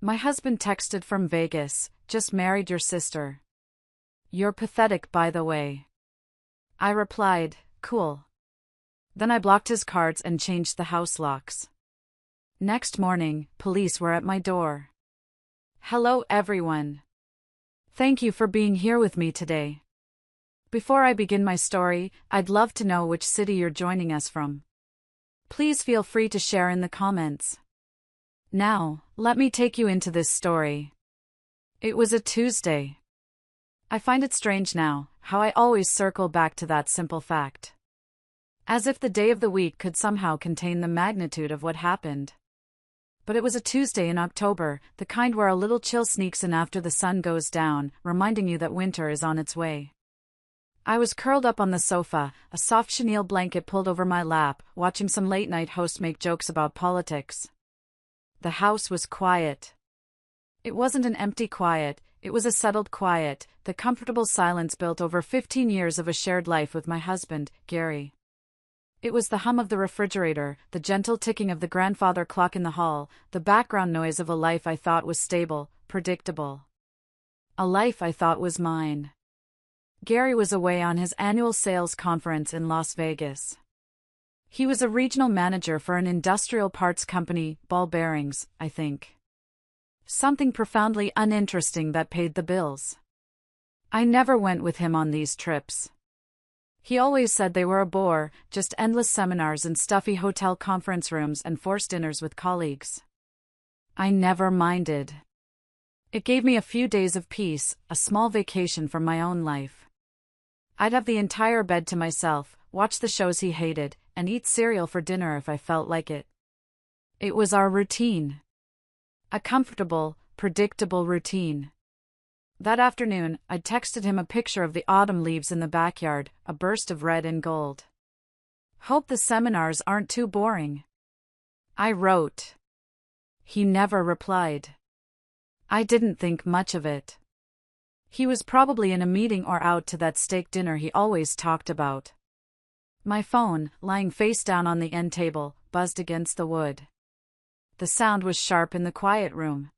My husband texted from Vegas, just married your sister. You're pathetic, by the way. I replied, cool. Then I blocked his cards and changed the house locks. Next morning, police were at my door. Hello everyone. Thank you for being here with me today. Before I begin my story, I'd love to know which city you're joining us from. Please feel free to share in the comments. Now, let me take you into this story. It was a Tuesday. I find it strange now, how I always circle back to that simple fact. As if the day of the week could somehow contain the magnitude of what happened. But it was a Tuesday in October, the kind where a little chill sneaks in after the sun goes down, reminding you that winter is on its way. I was curled up on the sofa, a soft chenille blanket pulled over my lap, watching some late-night host make jokes about politics. The house was quiet. It wasn't an empty quiet, it was a settled quiet, the comfortable silence built over 15 years of a shared life with my husband, Gary. It was the hum of the refrigerator, the gentle ticking of the grandfather clock in the hall, the background noise of a life I thought was stable, predictable. A life I thought was mine. Gary was away on his annual sales conference in Las Vegas. He was a regional manager for an industrial parts company, ball bearings, I think. Something profoundly uninteresting that paid the bills. I never went with him on these trips. He always said they were a bore, just endless seminars in stuffy hotel conference rooms and forced dinners with colleagues. I never minded. It gave me a few days of peace, a small vacation from my own life. I'd have the entire bed to myself, watch the shows he hated, and eat cereal for dinner if I felt like it. It was our routine. A comfortable, predictable routine. That afternoon, I'd texted him a picture of the autumn leaves in the backyard, a burst of red and gold. Hope the seminars aren't too boring. I wrote. He never replied. I didn't think much of it. He was probably in a meeting or out to that steak dinner he always talked about. My phone, lying face down on the end table, buzzed against the wood. The sound was sharp in the quiet room.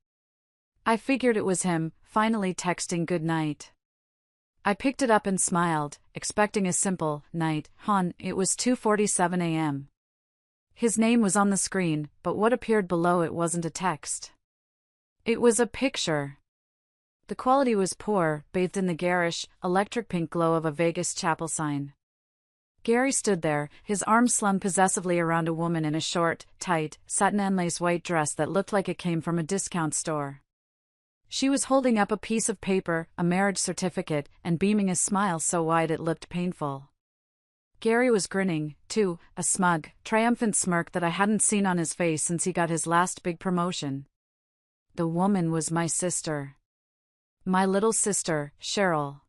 I figured it was him, finally texting good night. I picked it up and smiled, expecting a simple, night, hon. It was 2:47 a.m. His name was on the screen, but what appeared below it wasn't a text. It was a picture. The quality was poor, bathed in the garish, electric pink glow of a Vegas chapel sign. Gary stood there, his arms slung possessively around a woman in a short, tight, satin and lace white dress that looked like it came from a discount store. She was holding up a piece of paper, a marriage certificate, and beaming a smile so wide it looked painful. Gary was grinning, too, a smug, triumphant smirk that I hadn't seen on his face since he got his last big promotion. The woman was my sister. My little sister, Cheryl.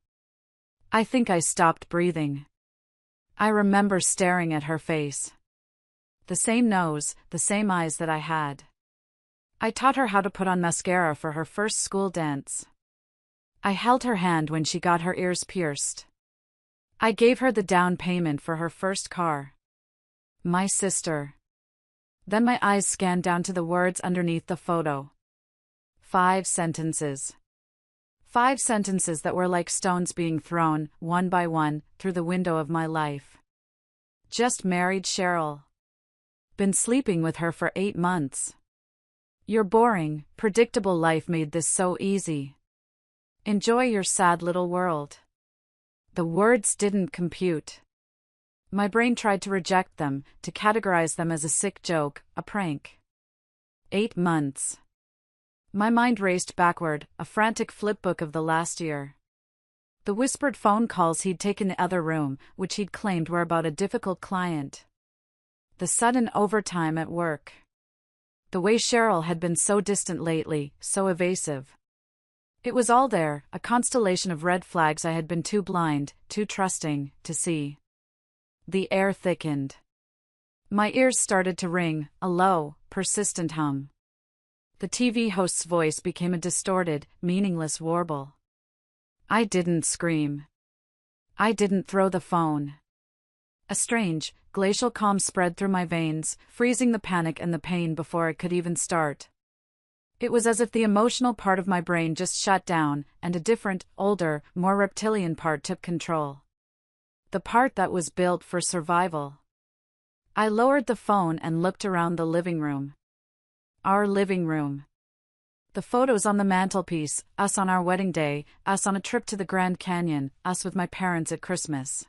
I think I stopped breathing. I remember staring at her face. The same nose, the same eyes that I had. I taught her how to put on mascara for her first school dance. I held her hand when she got her ears pierced. I gave her the down payment for her first car. My sister. Then my eyes scanned down to the words underneath the photo. 5 sentences. 5 sentences that were like stones being thrown, one by one, through the window of my life. Just married Cheryl. Been sleeping with her for 8 months. Your boring, predictable life made this so easy. Enjoy your sad little world. The words didn't compute. My brain tried to reject them, to categorize them as a sick joke, a prank. 8 months. My mind raced backward, a frantic flipbook of the last year. The whispered phone calls he'd taken in the other room, which he'd claimed were about a difficult client. The sudden overtime at work. The way Cheryl had been so distant lately, so evasive. It was all there, a constellation of red flags I had been too blind, too trusting, to see. The air thickened. My ears started to ring, a low, persistent hum. The TV host's voice became a distorted, meaningless warble. I didn't scream. I didn't throw the phone. A strange, glacial calm spread through my veins, freezing the panic and the pain before it could even start. It was as if the emotional part of my brain just shut down, and a different, older, more reptilian part took control. The part that was built for survival. I lowered the phone and looked around the living room. Our living room. The photos on the mantelpiece, us on our wedding day, us on a trip to the Grand Canyon, us with my parents at Christmas.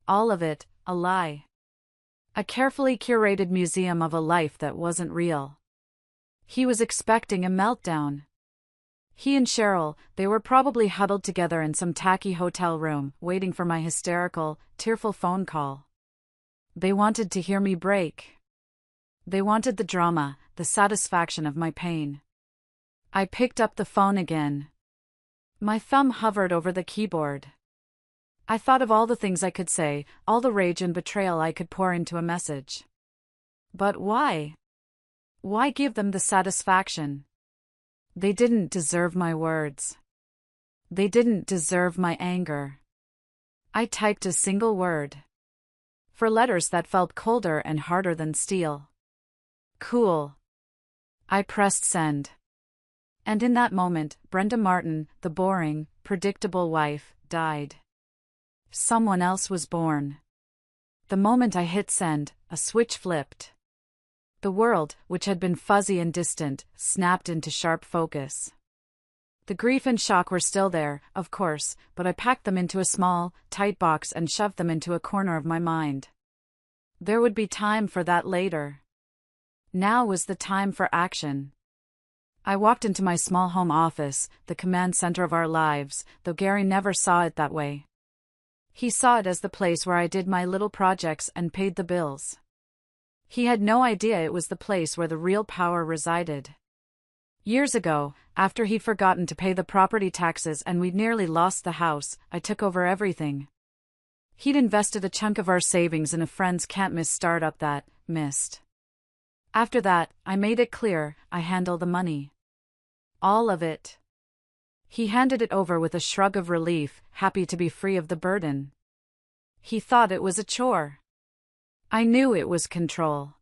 All of it, a lie. A carefully curated museum of a life that wasn't real. He was expecting a meltdown. He and Cheryl, they were probably huddled together in some tacky hotel room, waiting for my hysterical, tearful phone call. They wanted to hear me break. They wanted the drama, the satisfaction of my pain. I picked up the phone again. My thumb hovered over the keyboard. I thought of all the things I could say, all the rage and betrayal I could pour into a message. But why? Why give them the satisfaction? They didn't deserve my words. They didn't deserve my anger. I typed a single word. 4 letters that felt colder and harder than steel. Cool. I pressed send. And in that moment, Brenda Martin, the boring, predictable wife, died. Someone else was born. The moment I hit send, a switch flipped. The world, which had been fuzzy and distant, snapped into sharp focus. The grief and shock were still there, of course, but I packed them into a small, tight box and shoved them into a corner of my mind. There would be time for that later. Now was the time for action. I walked into my small home office, the command center of our lives, though Gary never saw it that way. He saw it as the place where I did my little projects and paid the bills. He had no idea it was the place where the real power resided. Years ago, after he'd forgotten to pay the property taxes and we'd nearly lost the house, I took over everything. He'd invested a chunk of our savings in a friend's can't-miss startup that missed. After that, I made it clear, I handle the money. All of it. He handed it over with a shrug of relief, happy to be free of the burden. He thought it was a chore. I knew it was control.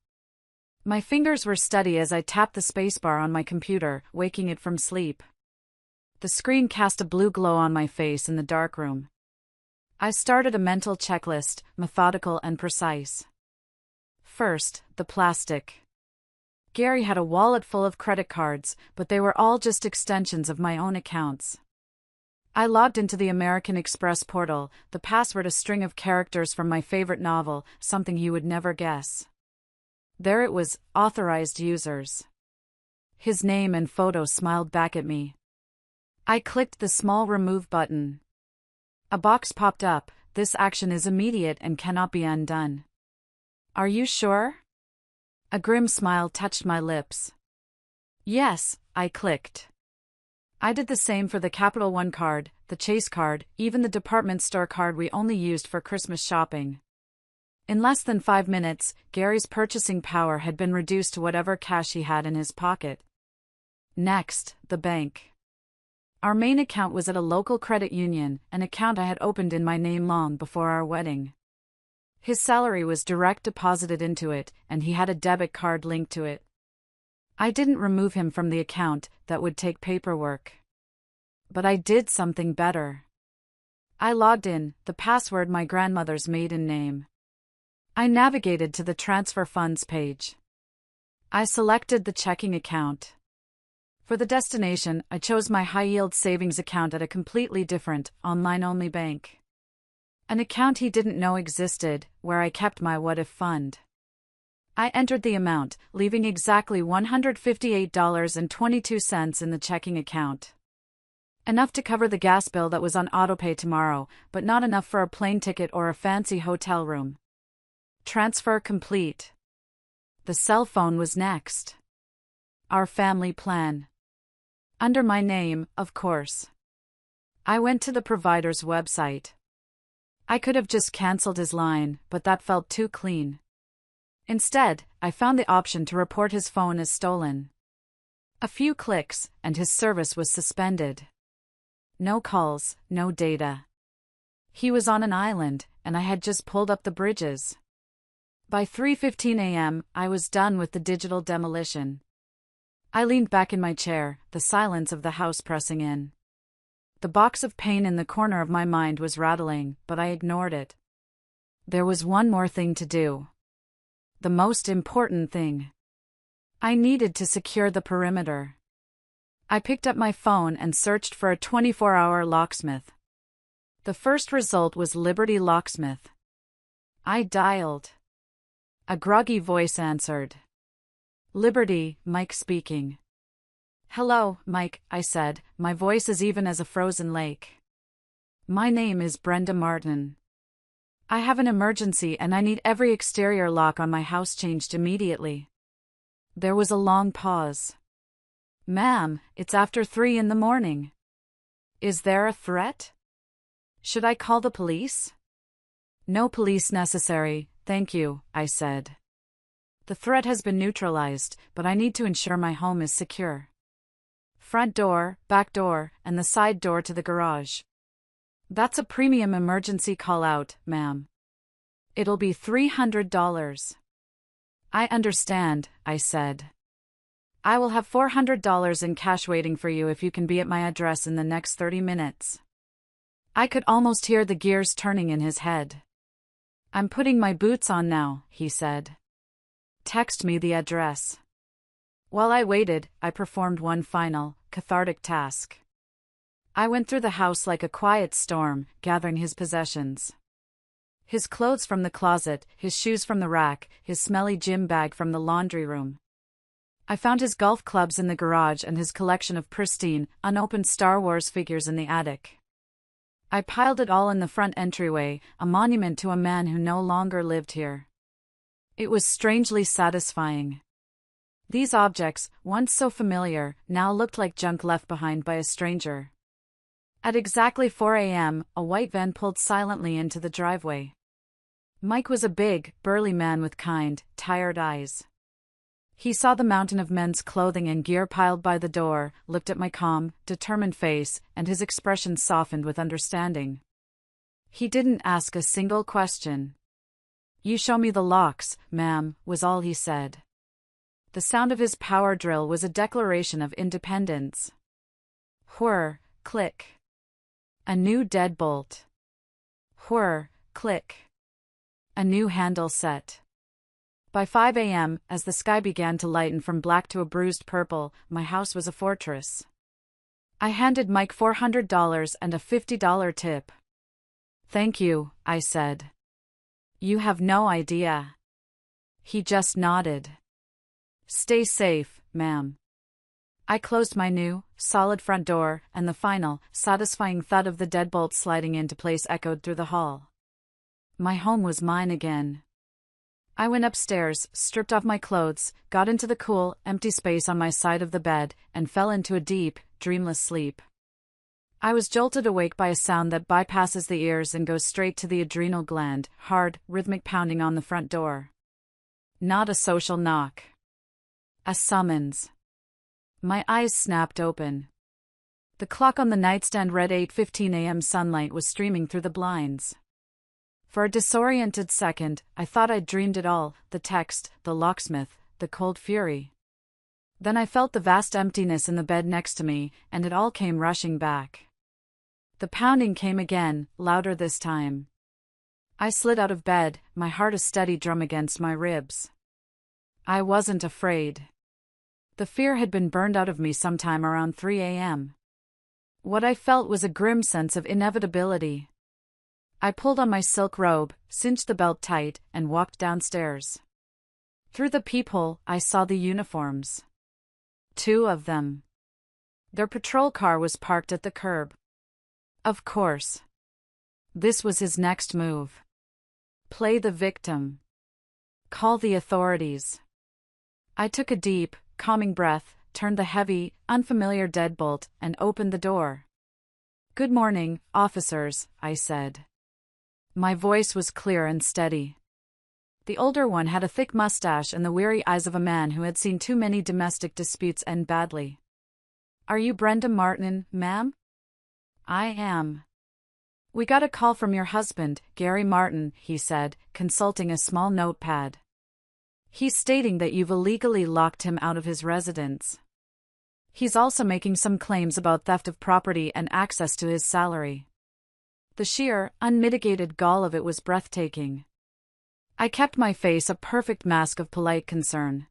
My fingers were steady as I tapped the spacebar on my computer, waking it from sleep. The screen cast a blue glow on my face in the darkroom. I started a mental checklist, methodical and precise. First, the plastic. Gary had a wallet full of credit cards, but they were all just extensions of my own accounts. I logged into the American Express portal, the password a string of characters from my favorite novel, something you would never guess. There it was, authorized users. His name and photo smiled back at me. I clicked the small remove button. A box popped up, this action is immediate and cannot be undone. Are you sure? A grim smile touched my lips. Yes, I clicked. I did the same for the Capital One card, the Chase card, even the department store card we only used for Christmas shopping. In less than 5 minutes, Gary's purchasing power had been reduced to whatever cash he had in his pocket. Next, the bank. Our main account was at a local credit union, an account I had opened in my name long before our wedding. His salary was direct deposited into it, and he had a debit card linked to it. I didn't remove him from the account, that would take paperwork. But I did something better. I logged in, the password my grandmother's maiden name. I navigated to the transfer funds page. I selected the checking account. For the destination, I chose my high-yield savings account at a completely different, online-only bank. An account he didn't know existed, where I kept my what-if fund. I entered the amount, leaving exactly $158.22 in the checking account. Enough to cover the gas bill that was on autopay tomorrow, but not enough for a plane ticket or a fancy hotel room. Transfer complete. The cell phone was next. Our family plan. Under my name, of course. I went to the provider's website. I could have just cancelled his line, but that felt too clean. Instead, I found the option to report his phone as stolen. A few clicks, and his service was suspended. No calls, no data. He was on an island, and I had just pulled up the bridges. By 3:15 a.m., I was done with the digital demolition. I leaned back in my chair, the silence of the house pressing in. The box of pain in the corner of my mind was rattling, but I ignored it. There was one more thing to do. The most important thing. I needed to secure the perimeter. I picked up my phone and searched for a 24-hour locksmith. The first result was Liberty Locksmith. I dialed. A groggy voice answered. Liberty, Mike speaking. Hello, Mike, I said, my voice as even as a frozen lake. My name is Brenda Martin. I have an emergency and I need every exterior lock on my house changed immediately. There was a long pause. Ma'am, it's after 3 in the morning. Is there a threat? Should I call the police? No police necessary, thank you, I said. The threat has been neutralized, but I need to ensure my home is secure. Front door, back door, and the side door to the garage. That's a premium emergency call-out, ma'am. It'll be $300. I understand, I said. I will have $400 in cash waiting for you if you can be at my address in the next 30 minutes. I could almost hear the gears turning in his head. I'm putting my boots on now, he said. Text me the address. While I waited, I performed one final, cathartic task. I went through the house like a quiet storm, gathering his possessions. His clothes from the closet, his shoes from the rack, his smelly gym bag from the laundry room. I found his golf clubs in the garage and his collection of pristine, unopened Star Wars figures in the attic. I piled it all in the front entryway, a monument to a man who no longer lived here. It was strangely satisfying. These objects, once so familiar, now looked like junk left behind by a stranger. At exactly 4 a.m., a white van pulled silently into the driveway. Mike was a big, burly man with kind, tired eyes. He saw the mountain of men's clothing and gear piled by the door, looked at my calm, determined face, and his expression softened with understanding. He didn't ask a single question. You show me the locks, ma'am, was all he said. The sound of his power drill was a declaration of independence. Whir, click. A new deadbolt. Whir, click. A new handle set. By 5 a.m., as the sky began to lighten from black to a bruised purple, my house was a fortress. I handed Mike $400 and a $50 tip. Thank you, I said. You have no idea. He just nodded. Stay safe, ma'am. I closed my new, solid front door, and the final, satisfying thud of the deadbolt sliding into place echoed through the hall. My home was mine again. I went upstairs, stripped off my clothes, got into the cool, empty space on my side of the bed, and fell into a deep, dreamless sleep. I was jolted awake by a sound that bypasses the ears and goes straight to the adrenal gland, hard, rhythmic pounding on the front door. Not a social knock. A summons. My eyes snapped open. The clock on the nightstand read 8:15 a.m. Sunlight was streaming through the blinds. For a disoriented second, I thought I'd dreamed it all, the text, the locksmith, the cold fury. Then I felt the vast emptiness in the bed next to me, and it all came rushing back. The pounding came again, louder this time. I slid out of bed, my heart a steady drum against my ribs. I wasn't afraid. The fear had been burned out of me sometime around 3 a.m. What I felt was a grim sense of inevitability. I pulled on my silk robe, cinched the belt tight, and walked downstairs. Through the peephole, I saw the uniforms. 2 of them. Their patrol car was parked at the curb. Of course. This was his next move. Play the victim. Call the authorities. I took a deep, calming breath, turned the heavy, unfamiliar deadbolt, and opened the door. Good morning, officers, I said. My voice was clear and steady. The older one had a thick mustache and the weary eyes of a man who had seen too many domestic disputes end badly. Are you Brenda Martin, ma'am? I am. We got a call from your husband, Gary Martin, he said, consulting a small notepad. He's stating that you've illegally locked him out of his residence. He's also making some claims about theft of property and access to his salary. The sheer, unmitigated gall of it was breathtaking. I kept my face a perfect mask of polite concern.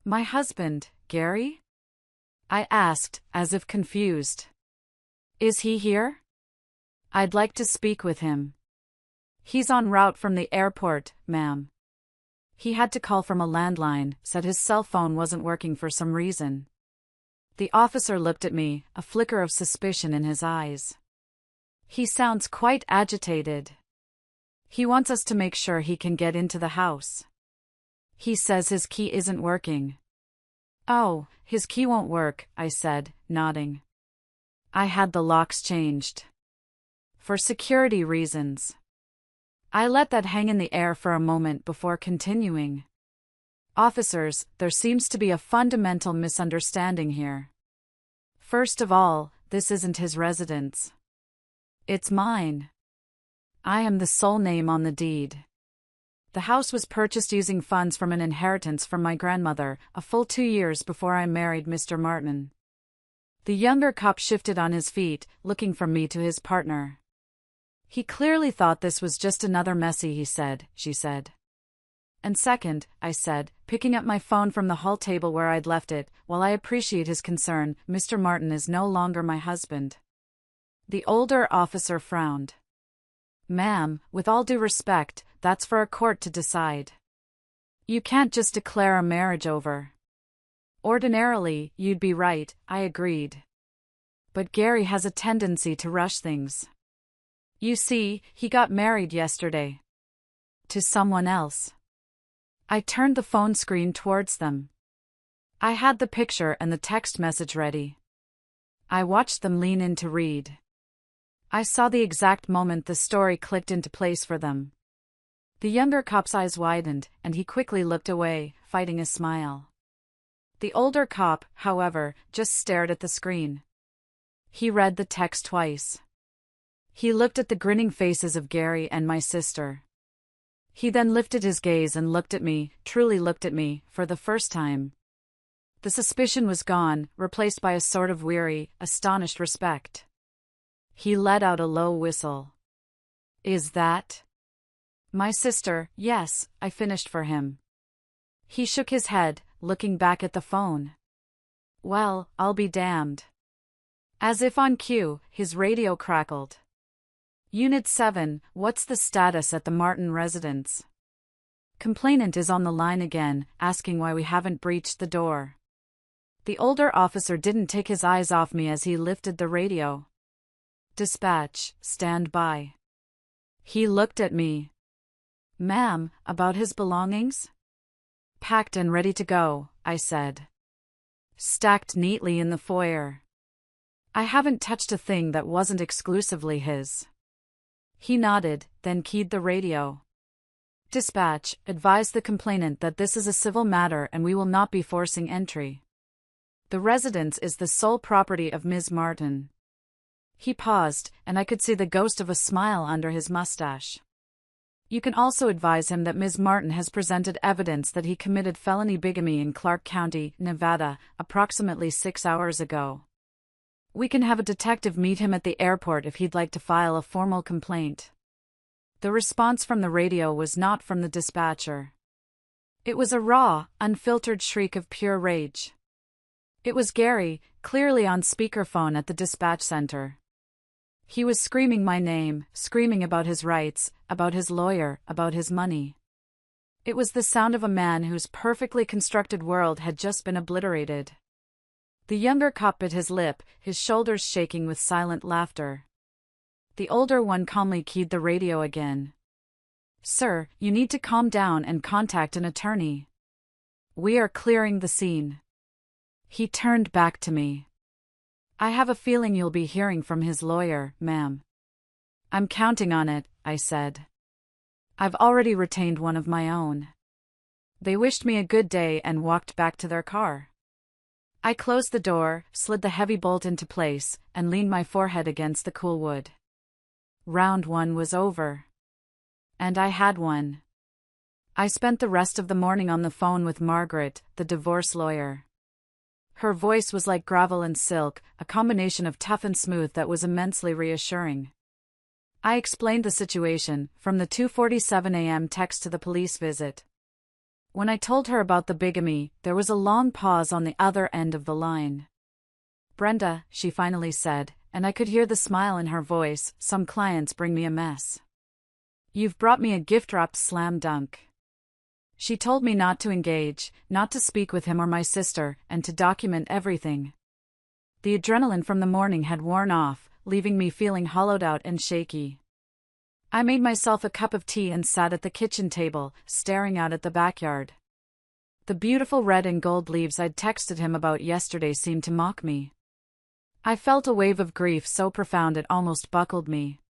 My husband, Gary? I asked, as if confused. Is he here? I'd like to speak with him. He's en route from the airport, ma'am. He had to call from a landline, said his cell phone wasn't working for some reason. The officer looked at me, a flicker of suspicion in his eyes. He sounds quite agitated. He wants us to make sure he can get into the house. He says his key isn't working. Oh, his key won't work, I said, nodding. I had the locks changed. For security reasons. I let that hang in the air for a moment before continuing. Officers, there seems to be a fundamental misunderstanding here. First of all, this isn't his residence. It's mine. I am the sole name on the deed. The house was purchased using funds from an inheritance from my grandmother, a full 2 years before I married Mr. Martin. The younger cop shifted on his feet, looking from me to his partner. He clearly thought this was just another messy she said. And second, I said, picking up my phone from the hall table where I'd left it, while I appreciate his concern, Mr. Martin is no longer my husband. The older officer frowned. Ma'am, with all due respect, that's for a court to decide. You can't just declare a marriage over. Ordinarily, you'd be right, I agreed. But Gary has a tendency to rush things. You see, he got married yesterday. To someone else. I turned the phone screen towards them. I had the picture and the text message ready. I watched them lean in to read. I saw the exact moment the story clicked into place for them. The younger cop's eyes widened, and he quickly looked away, fighting a smile. The older cop, however, just stared at the screen. He read the text twice. He looked at the grinning faces of Gary and my sister. He then lifted his gaze and looked at me, truly looked at me, for the first time. The suspicion was gone, replaced by a sort of weary, astonished respect. He let out a low whistle. Is that? My sister, yes, I finished for him. He shook his head, looking back at the phone. Well, I'll be damned. As if on cue, his radio crackled. Unit 7, what's the status at the Martin residence? Complainant is on the line again, asking why we haven't breached the door. The older officer didn't take his eyes off me as he lifted the radio. Dispatch, stand by. He looked at me. Ma'am, about his belongings? Packed and ready to go, I said. Stacked neatly in the foyer. I haven't touched a thing that wasn't exclusively his. He nodded, then keyed the radio. Dispatch, advise the complainant that this is a civil matter and we will not be forcing entry. The residence is the sole property of Ms. Martin. He paused, and I could see the ghost of a smile under his mustache. You can also advise him that Ms. Martin has presented evidence that he committed felony bigamy in Clark County, Nevada, approximately 6 hours ago. We can have a detective meet him at the airport if he'd like to file a formal complaint. The response from the radio was not from the dispatcher. It was a raw, unfiltered shriek of pure rage. It was Gary, clearly on speakerphone at the dispatch center. He was screaming my name, screaming about his rights, about his lawyer, about his money. It was the sound of a man whose perfectly constructed world had just been obliterated. The younger cop bit his lip, his shoulders shaking with silent laughter. The older one calmly keyed the radio again. Sir, you need to calm down and contact an attorney. We are clearing the scene. He turned back to me. I have a feeling you'll be hearing from his lawyer, ma'am. I'm counting on it, I said. I've already retained one of my own. They wished me a good day and walked back to their car. I closed the door, slid the heavy bolt into place, and leaned my forehead against the cool wood. Round 1 was over. And I had one. I spent the rest of the morning on the phone with Margaret, the divorce lawyer. Her voice was like gravel and silk, a combination of tough and smooth that was immensely reassuring. I explained the situation, from the 2:47 a.m. text to the police visit. When I told her about the bigamy, there was a long pause on the other end of the line. "Brenda," she finally said, and I could hear the smile in her voice, "some clients bring me a mess. You've brought me a gift-wrapped slam dunk." She told me not to engage, not to speak with him or my sister, and to document everything. The adrenaline from the morning had worn off, leaving me feeling hollowed out and shaky. I made myself a cup of tea and sat at the kitchen table, staring out at the backyard. The beautiful red and gold leaves I'd texted him about yesterday seemed to mock me. I felt a wave of grief so profound it almost buckled me.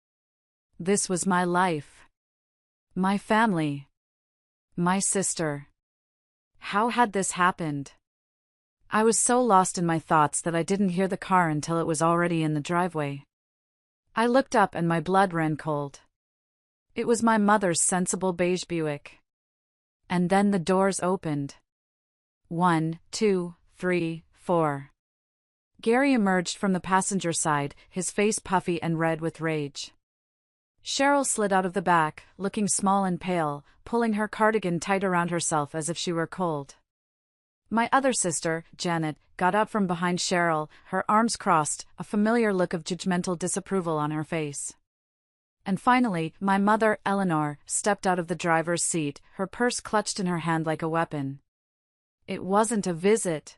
This was my life. My family. My sister. How had this happened? I was so lost in my thoughts that I didn't hear the car until it was already in the driveway. I looked up and my blood ran cold. It was my mother's sensible beige Buick. And then the doors opened. 1, 2, 3, 4. Gary emerged from the passenger side, his face puffy and red with rage. Cheryl slid out of the back, looking small and pale, pulling her cardigan tight around herself as if she were cold. My other sister, Janet, got out from behind Cheryl, her arms crossed, a familiar look of judgmental disapproval on her face. And finally, my mother, Eleanor, stepped out of the driver's seat, her purse clutched in her hand like a weapon. It wasn't a visit.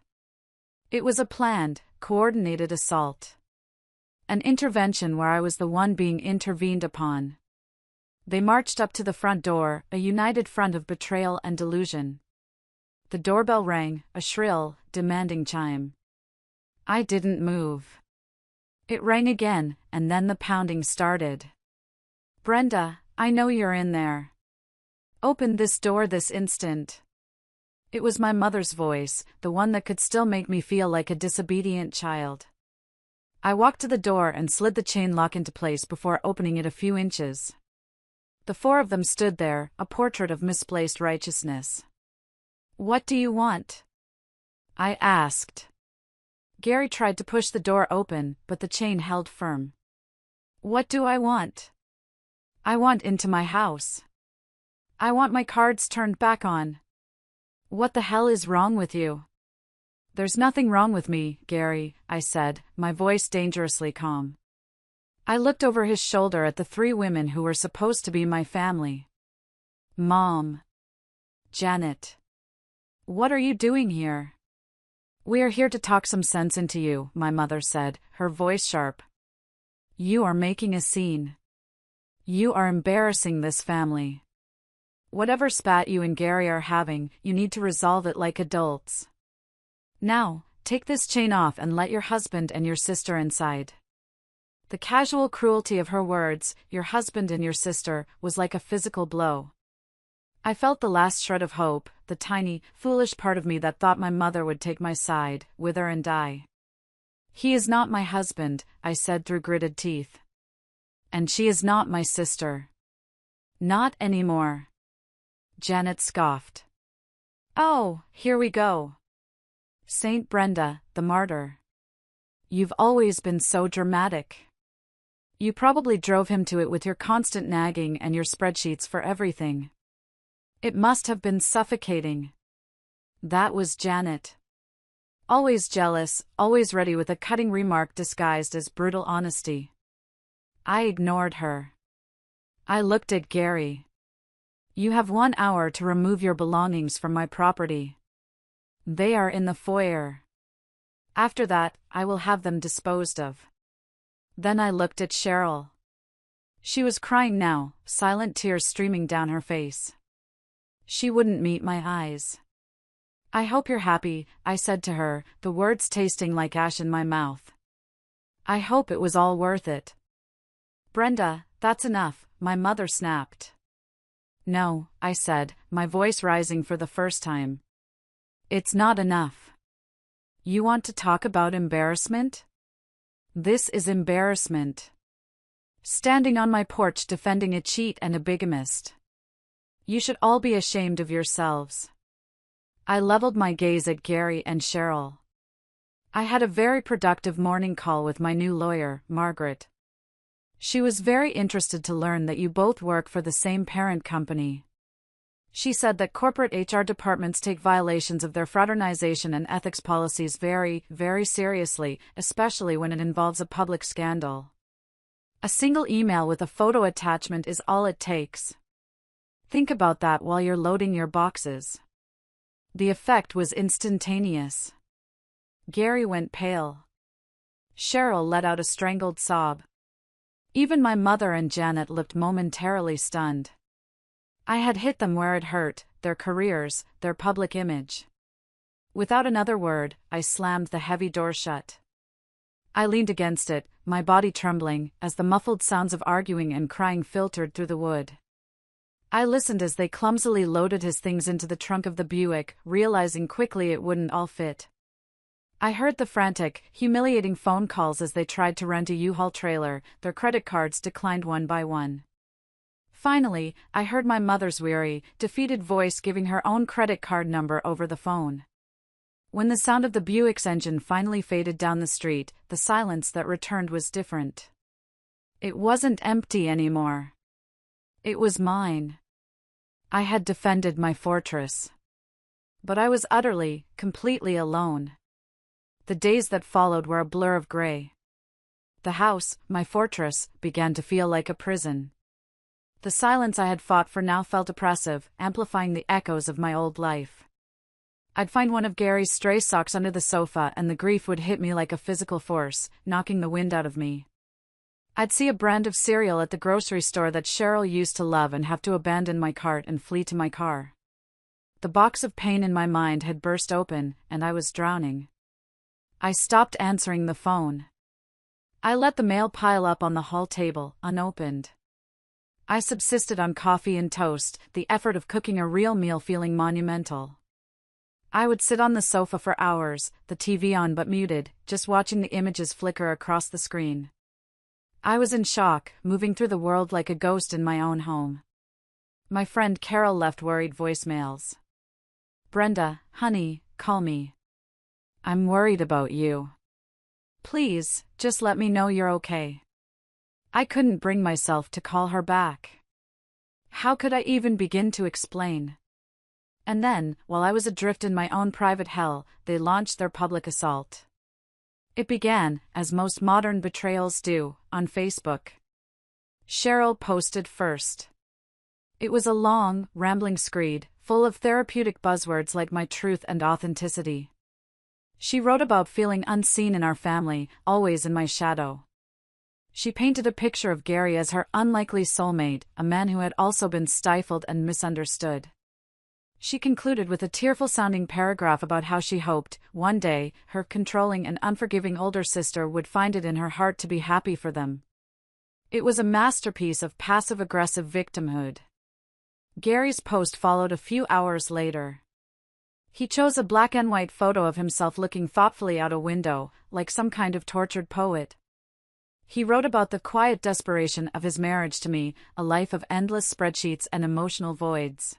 It was a planned, coordinated assault. An intervention where I was the one being intervened upon. They marched up to the front door, a united front of betrayal and delusion. The doorbell rang, a shrill, demanding chime. I didn't move. It rang again, and then the pounding started. "Brenda, I know you're in there. Open this door this instant." It was my mother's voice, the one that could still make me feel like a disobedient child. I walked to the door and slid the chain lock into place before opening it a few inches. The four of them stood there, a portrait of misplaced righteousness. "What do you want?" I asked. Gary tried to push the door open, but the chain held firm. "What do I want? I want into my house. I want my cards turned back on. What the hell is wrong with you?" "There's nothing wrong with me, Gary," I said, my voice dangerously calm. I looked over his shoulder at the three women who were supposed to be my family. "Mom. Janet. What are you doing here?" "We are here to talk some sense into you," my mother said, her voice sharp. "You are making a scene. You are embarrassing this family. Whatever spat you and Gary are having, you need to resolve it like adults. Now, take this chain off and let your husband and your sister inside." The casual cruelty of her words, "your husband and your sister," was like a physical blow. I felt the last shred of hope, the tiny, foolish part of me that thought my mother would take my side, wither and die. "He is not my husband," I said through gritted teeth. "And she is not my sister. Not anymore." Janet scoffed. "Oh, here we go. Saint Brenda, the martyr. You've always been so dramatic. You probably drove him to it with your constant nagging and your spreadsheets for everything. It must have been suffocating." That was Janet. Always jealous, always ready with a cutting remark disguised as brutal honesty. I ignored her. I looked at Gary. "You have 1 hour to remove your belongings from my property. They are in the foyer. After that, I will have them disposed of." Then I looked at Cheryl. She was crying now, silent tears streaming down her face. She wouldn't meet my eyes. "I hope you're happy," I said to her, the words tasting like ash in my mouth. "I hope it was all worth it." "Brenda, that's enough," my mother snapped. "No," I said, my voice rising for the first time. "It's not enough. You want to talk about embarrassment? This is embarrassment. Standing on my porch defending a cheat and a bigamist. You should all be ashamed of yourselves." I leveled my gaze at Gary and Cheryl. I had a very productive morning call with my new lawyer, Margaret. She was very interested to learn that you both work for the same parent company. She said that corporate HR departments take violations of their fraternization and ethics policies very, very seriously, especially when it involves a public scandal. A single email with a photo attachment is all it takes. Think about that while you're loading your boxes. The effect was instantaneous. Gary went pale. Cheryl let out a strangled sob. Even my mother and Janet looked momentarily stunned. I had hit them where it hurt, their careers, their public image. Without another word, I slammed the heavy door shut. I leaned against it, my body trembling, as the muffled sounds of arguing and crying filtered through the wood. I listened as they clumsily loaded his things into the trunk of the Buick, realizing quickly it wouldn't all fit. I heard the frantic, humiliating phone calls as they tried to rent a U-Haul trailer, their credit cards declined one by one. Finally, I heard my mother's weary, defeated voice giving her own credit card number over the phone. When the sound of the Buick's engine finally faded down the street, the silence that returned was different. It wasn't empty anymore. It was mine. I had defended my fortress. But I was utterly, completely alone. The days that followed were a blur of gray. The house, my fortress, began to feel like a prison. The silence I had fought for now felt oppressive, amplifying the echoes of my old life. I'd find one of Gary's stray socks under the sofa and the grief would hit me like a physical force, knocking the wind out of me. I'd see a brand of cereal at the grocery store that Cheryl used to love and have to abandon my cart and flee to my car. The box of pain in my mind had burst open, and I was drowning. I stopped answering the phone. I let the mail pile up on the hall table, unopened. I subsisted on coffee and toast, the effort of cooking a real meal feeling monumental. I would sit on the sofa for hours, the TV on but muted, just watching the images flicker across the screen. I was in shock, moving through the world like a ghost in my own home. My friend Carol left worried voicemails. "Brenda, honey, call me. I'm worried about you. Please, just let me know you're okay." I couldn't bring myself to call her back. How could I even begin to explain? And then, while I was adrift in my own private hell, they launched their public assault. It began, as most modern betrayals do, on Facebook. Cheryl posted first. It was a long, rambling screed, full of therapeutic buzzwords like my truth and authenticity. She wrote about feeling unseen in our family, always in my shadow. She painted a picture of Gary as her unlikely soulmate, a man who had also been stifled and misunderstood. She concluded with a tearful-sounding paragraph about how she hoped, one day, her controlling and unforgiving older sister would find it in her heart to be happy for them. It was a masterpiece of passive-aggressive victimhood. Gary's post followed a few hours later. He chose a black-and-white photo of himself looking thoughtfully out a window, like some kind of tortured poet. He wrote about the quiet desperation of his marriage to me, a life of endless spreadsheets and emotional voids.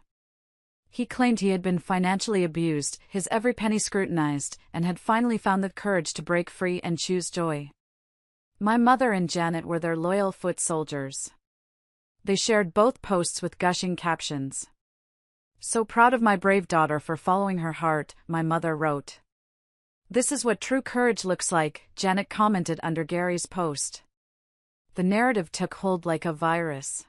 He claimed he had been financially abused, his every penny scrutinized, and had finally found the courage to break free and choose joy. My mother and Janet were their loyal foot soldiers. They shared both posts with gushing captions. "So proud of my brave daughter for following her heart," my mother wrote. "This is what true courage looks like," Janet commented under Gary's post. The narrative took hold like a virus.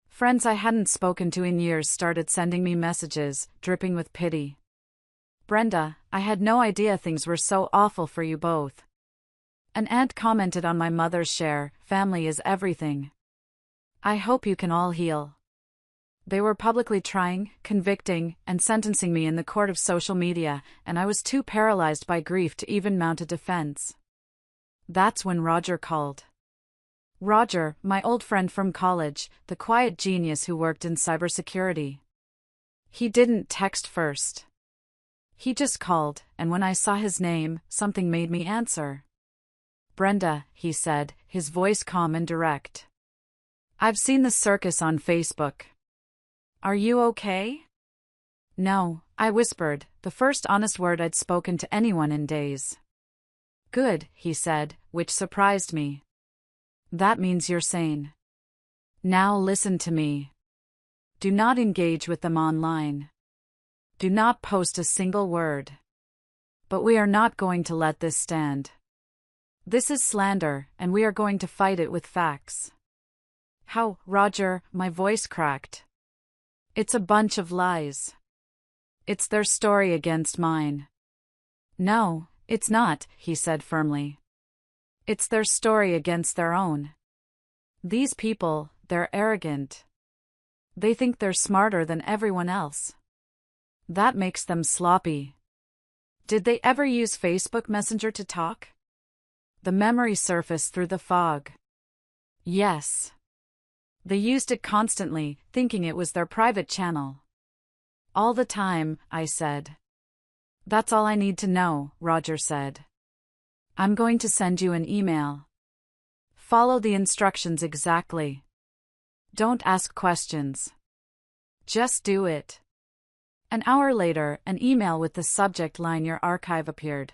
Friends I hadn't spoken to in years started sending me messages, dripping with pity. "Brenda, I had no idea things were so awful for you both." An aunt commented on my mother's share, "Family is everything. I hope you can all heal." They were publicly trying, convicting, and sentencing me in the court of social media, and I was too paralyzed by grief to even mount a defense. That's when Roger called. Roger, my old friend from college, the quiet genius who worked in cybersecurity. He didn't text first. He just called, and when I saw his name, something made me answer. "Brenda," he said, his voice calm and direct. "I've seen the circus on Facebook. Are you okay?" "No," I whispered, the first honest word I'd spoken to anyone in days. Good, he said, which surprised me. That means you're sane. Now listen to me. Do not engage with them online. Do not post a single word. But we are not going to let this stand. This is slander, and we are going to fight it with facts. How, Roger? My voice cracked. It's a bunch of lies. It's their story against mine. No, it's not, he said firmly. It's their story against their own. These people, they're arrogant. They think they're smarter than everyone else. That makes them sloppy. Did they ever use Facebook Messenger to talk? The memory surfaced through the fog. Yes. They used it constantly, thinking it was their private channel. All the time, I said. That's all I need to know, Roger said. I'm going to send you an email. Follow the instructions exactly. Don't ask questions. Just do it. An hour later, an email with the subject line "Your archive" appeared.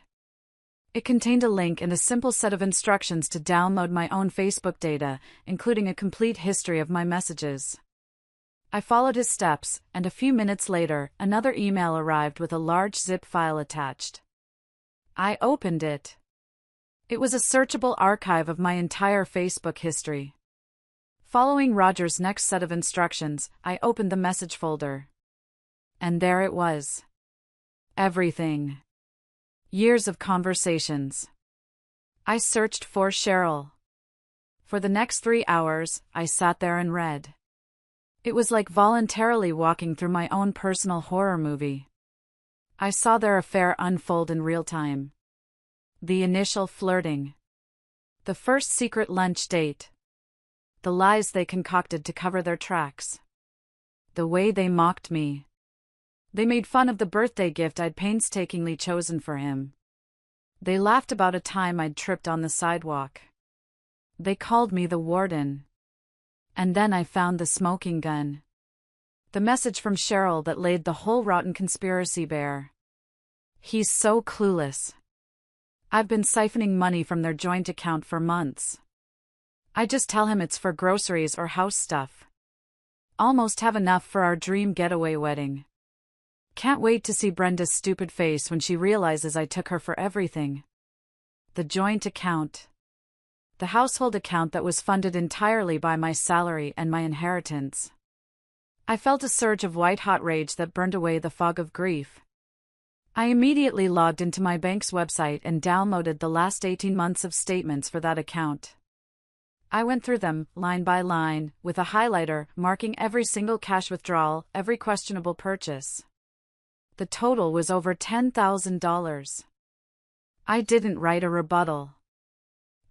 It contained a link and a simple set of instructions to download my own Facebook data, including a complete history of my messages. I followed his steps, and a few minutes later, another email arrived with a large zip file attached. I opened it. It was a searchable archive of my entire Facebook history. Following Roger's next set of instructions, I opened the message folder. And there it was. Everything. Years of conversations. I searched for Cheryl. For the next 3 hours, I sat there and read. It was like voluntarily walking through my own personal horror movie. I saw their affair unfold in real time. The initial flirting. The first secret lunch date. The lies they concocted to cover their tracks. The way they mocked me. They made fun of the birthday gift I'd painstakingly chosen for him. They laughed about a time I'd tripped on the sidewalk. They called me the warden. And then I found the smoking gun. The message from Cheryl that laid the whole rotten conspiracy bare. He's so clueless. I've been siphoning money from their joint account for months. I just tell him it's for groceries or house stuff. Almost have enough for our dream getaway wedding. Can't wait to see Brenda's stupid face when she realizes I took her for everything. The joint account. The household account that was funded entirely by my salary and my inheritance. I felt a surge of white-hot rage that burned away the fog of grief. I immediately logged into my bank's website and downloaded the last 18 months of statements for that account. I went through them, line by line, with a highlighter, marking every single cash withdrawal, every questionable purchase. The total was over $10,000. I didn't write a rebuttal.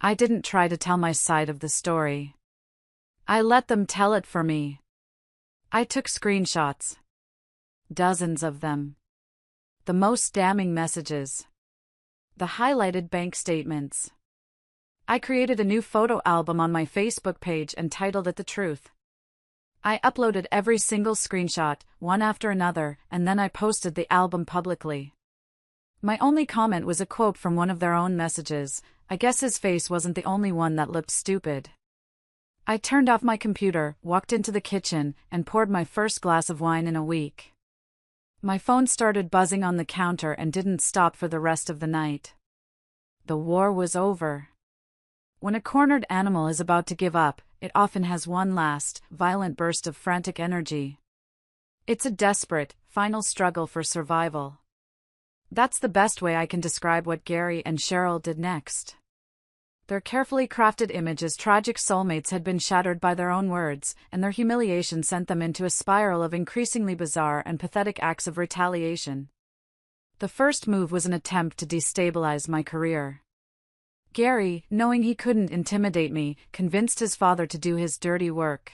I didn't try to tell my side of the story. I let them tell it for me. I took screenshots. Dozens of them. The most damning messages. The highlighted bank statements. I created a new photo album on my Facebook page and titled it The Truth. I uploaded every single screenshot, one after another, and then I posted the album publicly. My only comment was a quote from one of their own messages. I guess his face wasn't the only one that looked stupid. I turned off my computer, walked into the kitchen, and poured my first glass of wine in a week. My phone started buzzing on the counter and didn't stop for the rest of the night. The war was over. When a cornered animal is about to give up, it often has one last, violent burst of frantic energy. It's a desperate, final struggle for survival. That's the best way I can describe what Gary and Cheryl did next. Their carefully crafted image as tragic soulmates had been shattered by their own words, and their humiliation sent them into a spiral of increasingly bizarre and pathetic acts of retaliation. The first move was an attempt to destabilize my career. Gary, knowing he couldn't intimidate me, convinced his father to do his dirty work.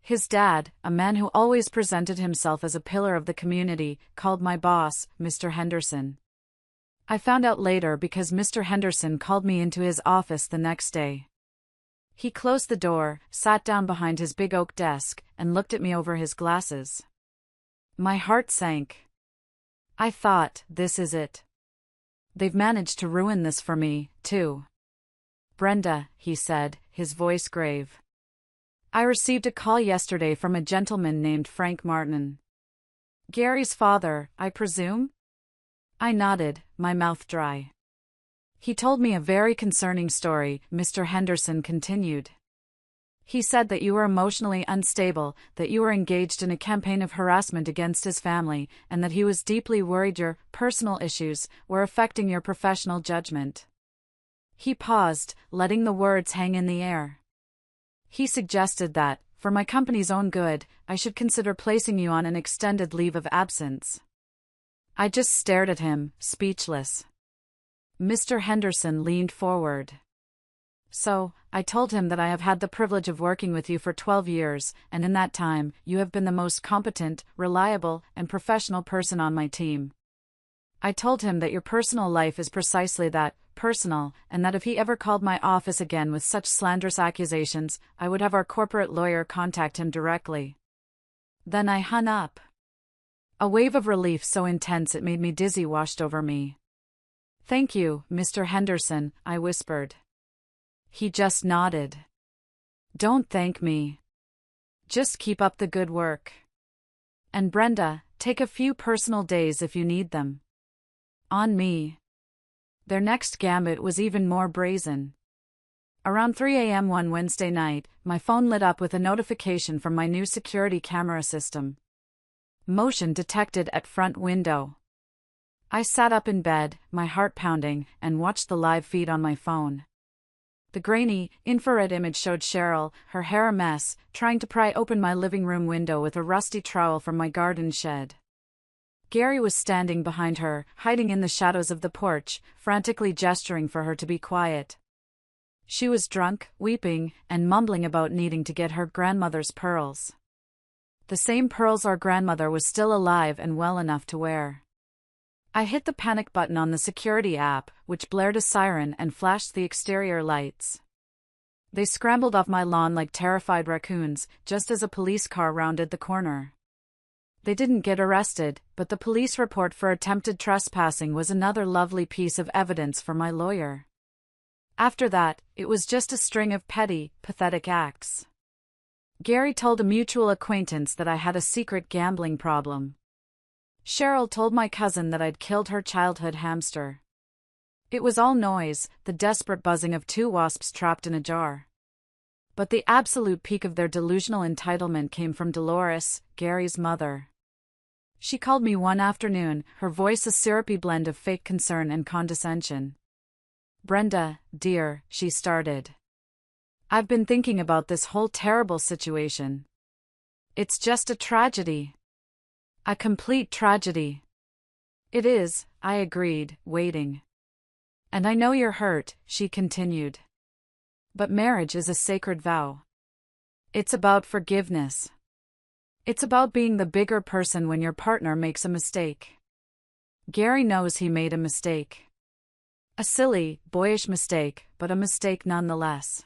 His dad, a man who always presented himself as a pillar of the community, called my boss, Mr. Henderson. I found out later because Mr. Henderson called me into his office the next day. He closed the door, sat down behind his big oak desk, and looked at me over his glasses. My heart sank. I thought, this is it. They've managed to ruin this for me, too. Brenda, he said, his voice grave. I received a call yesterday from a gentleman named Frank Martin. Gary's father, I presume? I nodded, my mouth dry. He told me a very concerning story, Mr. Henderson continued. He said that you were emotionally unstable, that you were engaged in a campaign of harassment against his family, and that he was deeply worried your personal issues were affecting your professional judgment. He paused, letting the words hang in the air. He suggested that, for my company's own good, I should consider placing you on an extended leave of absence. I just stared at him, speechless. Mr. Henderson leaned forward. So, I told him that I have had the privilege of working with you for 12 years, and in that time, you have been the most competent, reliable, and professional person on my team. I told him that your personal life is precisely that, personal, and that if he ever called my office again with such slanderous accusations, I would have our corporate lawyer contact him directly. Then I hung up. A wave of relief so intense it made me dizzy washed over me. Thank you, Mr. Henderson, I whispered. He just nodded. Don't thank me. Just keep up the good work. And Brenda, take a few personal days if you need them. On me. Their next gambit was even more brazen. Around 3 a.m. one Wednesday night, my phone lit up with a notification from my new security camera system. Motion detected at front window. I sat up in bed, my heart pounding, and watched the live feed on my phone. The grainy, infrared image showed Cheryl, her hair a mess, trying to pry open my living room window with a rusty trowel from my garden shed. Gary was standing behind her, hiding in the shadows of the porch, frantically gesturing for her to be quiet. She was drunk, weeping, and mumbling about needing to get her grandmother's pearls. The same pearls our grandmother was still alive and well enough to wear. I hit the panic button on the security app, which blared a siren and flashed the exterior lights. They scrambled off my lawn like terrified raccoons, just as a police car rounded the corner. They didn't get arrested, but the police report for attempted trespassing was another lovely piece of evidence for my lawyer. After that, it was just a string of petty, pathetic acts. Gary told a mutual acquaintance that I had a secret gambling problem. Cheryl told my cousin that I'd killed her childhood hamster. It was all noise, the desperate buzzing of two wasps trapped in a jar. But the absolute peak of their delusional entitlement came from Dolores, Gary's mother. She called me one afternoon, her voice a syrupy blend of fake concern and condescension. Brenda, dear, she started. I've been thinking about this whole terrible situation. It's just a tragedy. A complete tragedy. It is, I agreed, waiting. And I know you're hurt, she continued. But marriage is a sacred vow. It's about forgiveness. It's about being the bigger person when your partner makes a mistake. Gary knows he made a mistake. A silly, boyish mistake, but a mistake nonetheless.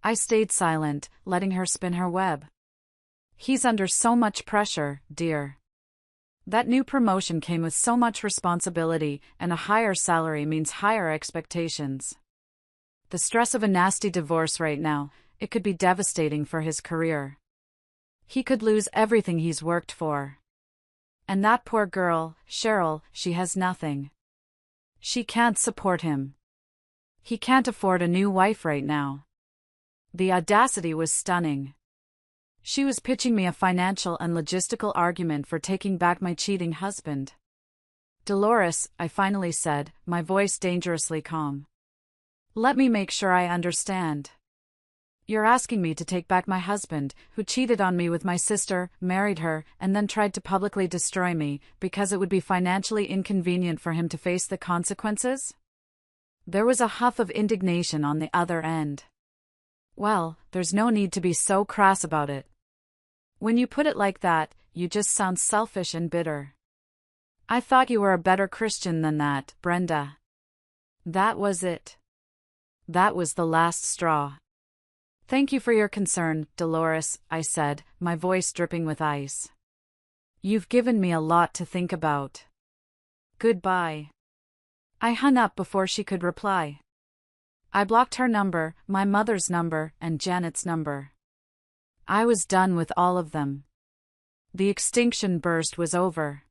I stayed silent, letting her spin her web. He's under so much pressure, dear. That new promotion came with so much responsibility, and a higher salary means higher expectations. The stress of a nasty divorce right now, it could be devastating for his career. He could lose everything he's worked for. And that poor girl, Cheryl, she has nothing. She can't support him. He can't afford a new wife right now. The audacity was stunning. She was pitching me a financial and logistical argument for taking back my cheating husband. Dolores, I finally said, my voice dangerously calm. Let me make sure I understand. You're asking me to take back my husband, who cheated on me with my sister, married her, and then tried to publicly destroy me, because it would be financially inconvenient for him to face the consequences? There was a huff of indignation on the other end. Well, there's no need to be so crass about it. When you put it like that, you just sound selfish and bitter. I thought you were a better Christian than that, Brenda. That was it. That was the last straw. Thank you for your concern, Dolores, I said, my voice dripping with ice. You've given me a lot to think about. Goodbye. I hung up before she could reply. I blocked her number, my mother's number, and Janet's number. I was done with all of them. The extinction burst was over.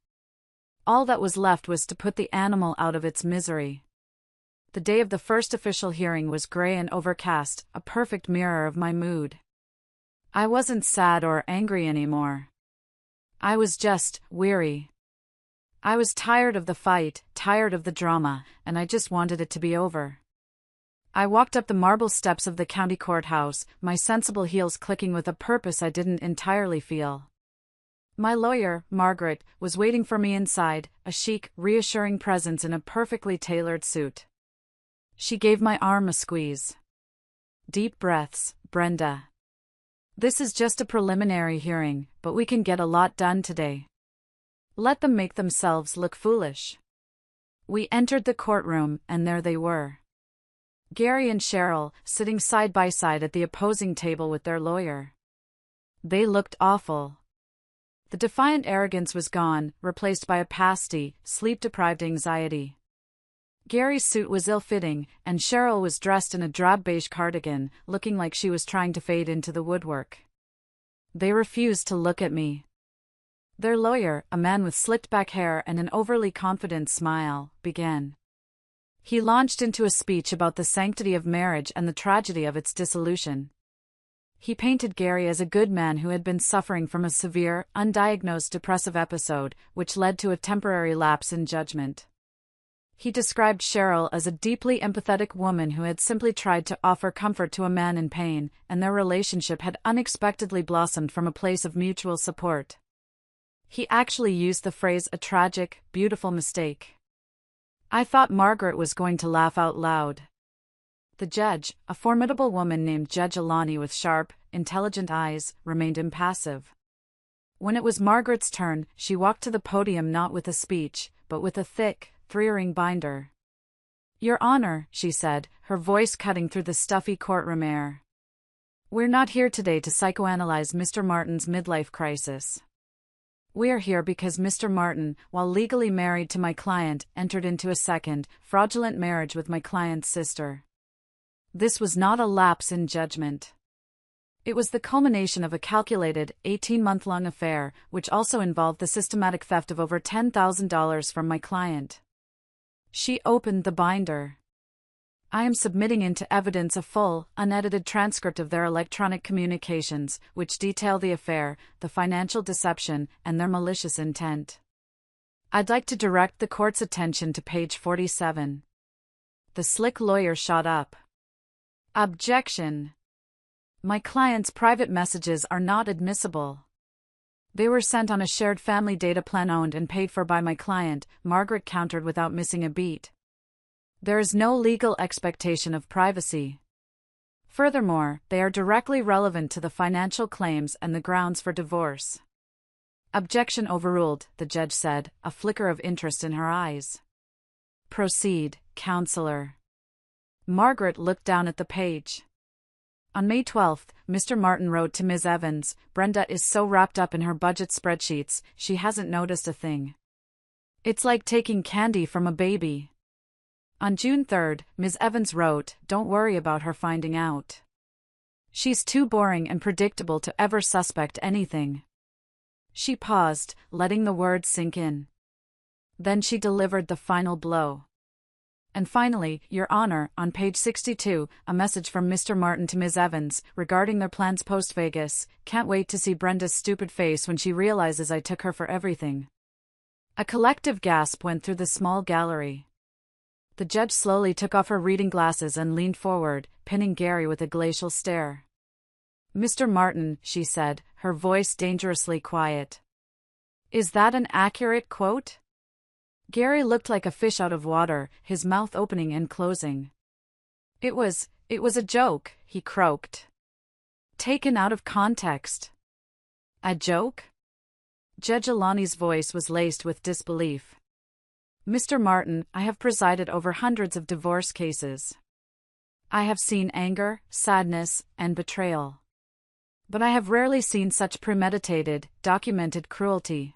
All that was left was to put the animal out of its misery. The day of the first official hearing was gray and overcast, a perfect mirror of my mood. I wasn't sad or angry anymore. I was just weary. I was tired of the fight, tired of the drama, and I just wanted it to be over. I walked up the marble steps of the county courthouse, my sensible heels clicking with a purpose I didn't entirely feel. My lawyer, Margaret, was waiting for me inside, a chic, reassuring presence in a perfectly tailored suit. She gave my arm a squeeze. Deep breaths, Brenda. This is just a preliminary hearing, but we can get a lot done today. Let them make themselves look foolish. We entered the courtroom, and there they were. Gary and Cheryl, sitting side by side at the opposing table with their lawyer. They looked awful. The defiant arrogance was gone, replaced by a pasty, sleep-deprived anxiety. Gary's suit was ill-fitting, and Cheryl was dressed in a drab beige cardigan, looking like she was trying to fade into the woodwork. They refused to look at me. Their lawyer, a man with slicked-back hair and an overly confident smile, began. He launched into a speech about the sanctity of marriage and the tragedy of its dissolution. He painted Gary as a good man who had been suffering from a severe, undiagnosed depressive episode, which led to a temporary lapse in judgment. He described Cheryl as a deeply empathetic woman who had simply tried to offer comfort to a man in pain, and their relationship had unexpectedly blossomed from a place of mutual support. He actually used the phrase "a tragic, beautiful mistake." I thought Margaret was going to laugh out loud. The judge, a formidable woman named Judge Alani with sharp, intelligent eyes, remained impassive. When it was Margaret's turn, she walked to the podium not with a speech, but with a thick, three-ring binder. "Your Honor," she said, her voice cutting through the stuffy courtroom air. "We're not here today to psychoanalyze Mr. Martin's midlife crisis. We're here because Mr. Martin, while legally married to my client, entered into a second, fraudulent marriage with my client's sister. This was not a lapse in judgment. It was the culmination of a calculated, 18-month-long affair, which also involved the systematic theft of over $10,000 from my client." She opened the binder. "I am submitting into evidence a full, unedited transcript of their electronic communications, which detail the affair, the financial deception, and their malicious intent. I'd like to direct the court's attention to page 47. The slick lawyer shot up. "Objection. My client's private messages are not admissible. They were sent on a shared family data plan owned and paid for by my client," Margaret countered without missing a beat. "There is no legal expectation of privacy. Furthermore, they are directly relevant to the financial claims and the grounds for divorce." "Objection overruled," the judge said, a flicker of interest in her eyes. "Proceed, counselor." Margaret looked down at the page. On May 12, Mr. Martin wrote to Ms. Evans, "Brenda is so wrapped up in her budget spreadsheets, she hasn't noticed a thing. It's like taking candy from a baby." On June 3, Ms. Evans wrote, "Don't worry about her finding out. She's too boring and predictable to ever suspect anything." She paused, letting the words sink in. Then she delivered the final blow. "And finally, Your Honor, on page 62, a message from Mr. Martin to Ms. Evans, regarding their plans post-Vegas. Can't wait to see Brenda's stupid face when she realizes I took her for everything." A collective gasp went through the small gallery. The judge slowly took off her reading glasses and leaned forward, pinning Gary with a glacial stare. "Mr. Martin," she said, her voice dangerously quiet. "Is that an accurate quote?" Gary looked like a fish out of water, his mouth opening and closing. It was a joke," he croaked. "Taken out of context." "A joke?" Judge Alani's voice was laced with disbelief. "Mr. Martin, I have presided over hundreds of divorce cases. I have seen anger, sadness, and betrayal. But I have rarely seen such premeditated, documented cruelty.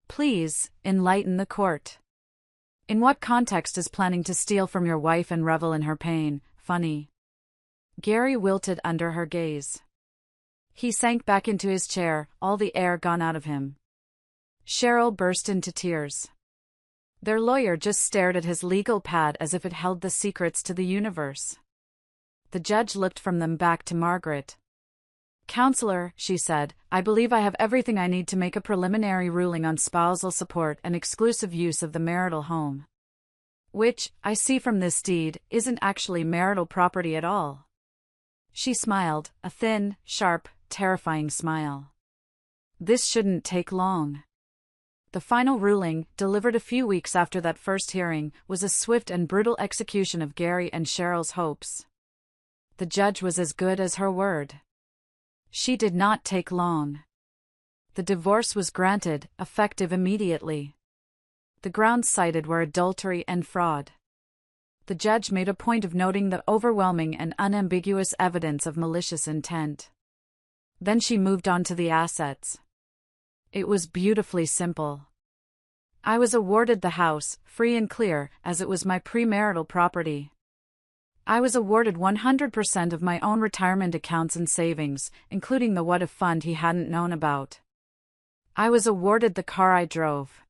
Please, enlighten the court." In what context is planning to steal from your wife and revel in her pain funny? Gary wilted under her gaze. He sank back into his chair, all the air gone out of him. Cheryl burst into tears. Their lawyer just stared at his legal pad as if it held the secrets to the universe. The judge looked from them back to Margaret. "Counselor," she said, "I believe I have everything I need to make a preliminary ruling on spousal support and exclusive use of the marital home. Which, I see from this deed, isn't actually marital property at all." She smiled, a thin, sharp, terrifying smile. "This shouldn't take long." The final ruling, delivered a few weeks after that first hearing, was a swift and brutal execution of Gary and Cheryl's hopes. The judge was as good as her word. She did not take long. The divorce was granted, effective immediately. The grounds cited were adultery and fraud. The judge made a point of noting the overwhelming and unambiguous evidence of malicious intent. Then she moved on to the assets. It was beautifully simple. I was awarded the house, free and clear, as it was my premarital property. I was awarded 100% of my own retirement accounts and savings, including the what-if fund he hadn't known about. I was awarded the car I drove.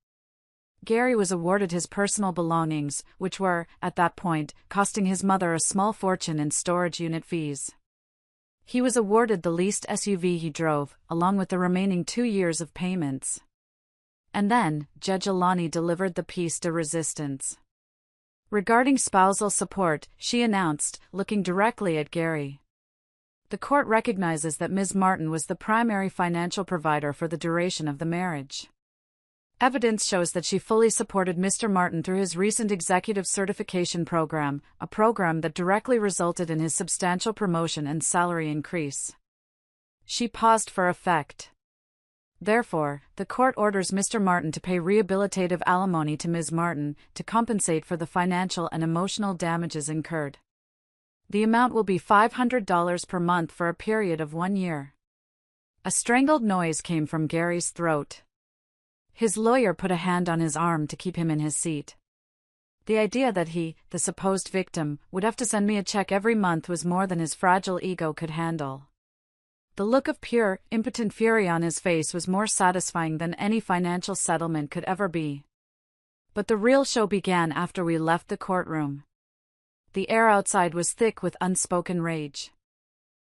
Gary was awarded his personal belongings, which were, at that point, costing his mother a small fortune in storage unit fees. He was awarded the leased SUV he drove, along with the remaining 2 years of payments. And then, Judge Alani delivered the piece de resistance. Regarding spousal support, she announced, looking directly at Gary. The court recognizes that Ms. Martin was the primary financial provider for the duration of the marriage. Evidence shows that she fully supported Mr. Martin through his recent executive certification program, a program that directly resulted in his substantial promotion and salary increase. She paused for effect. Therefore, the court orders Mr. Martin to pay rehabilitative alimony to Ms. Martin to compensate for the financial and emotional damages incurred. The amount will be $500 per month for a period of 1 year. A strangled noise came from Gary's throat. His lawyer put a hand on his arm to keep him in his seat. The idea that he, the supposed victim, would have to send me a check every month was more than his fragile ego could handle. The look of pure, impotent fury on his face was more satisfying than any financial settlement could ever be. But the real show began after we left the courtroom. The air outside was thick with unspoken rage.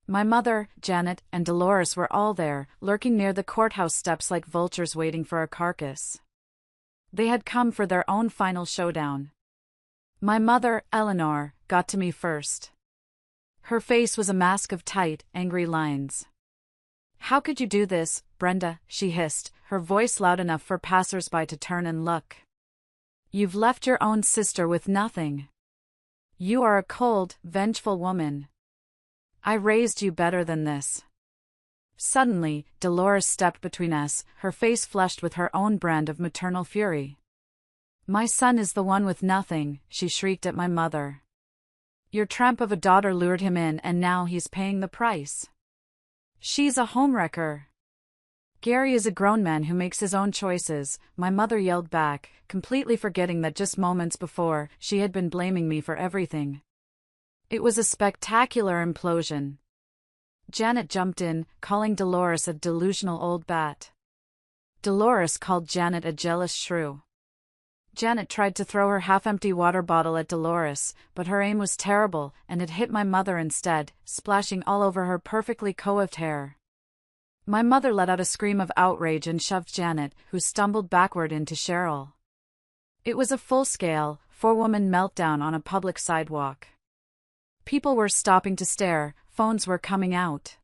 My mother, Janet, and Dolores were all there, lurking near the courthouse steps like vultures waiting for a carcass. They had come for their own final showdown. My mother, Eleanor, got to me first. Her face was a mask of tight, angry lines. "How could you do this, Brenda?" she hissed, her voice loud enough for passers-by to turn and look. "You've left your own sister with nothing. You are a cold, vengeful woman. I raised you better than this." Suddenly, Dolores stepped between us, her face flushed with her own brand of maternal fury. "My son is the one with nothing," she shrieked at my mother. "Your tramp of a daughter lured him in and now he's paying the price. She's a homewrecker." "Gary is a grown man who makes his own choices," my mother yelled back, completely forgetting that just moments before, she had been blaming me for everything. It was a spectacular implosion. Janet jumped in, calling Dolores a delusional old bat. Dolores called Janet a jealous shrew. Janet tried to throw her half-empty water bottle at Dolores, but her aim was terrible, and it hit my mother instead, splashing all over her perfectly coiffed hair. My mother let out a scream of outrage and shoved Janet, who stumbled backward, into Cheryl. It was a full-scale, four-woman meltdown on a public sidewalk. People were stopping to stare, phones were coming out.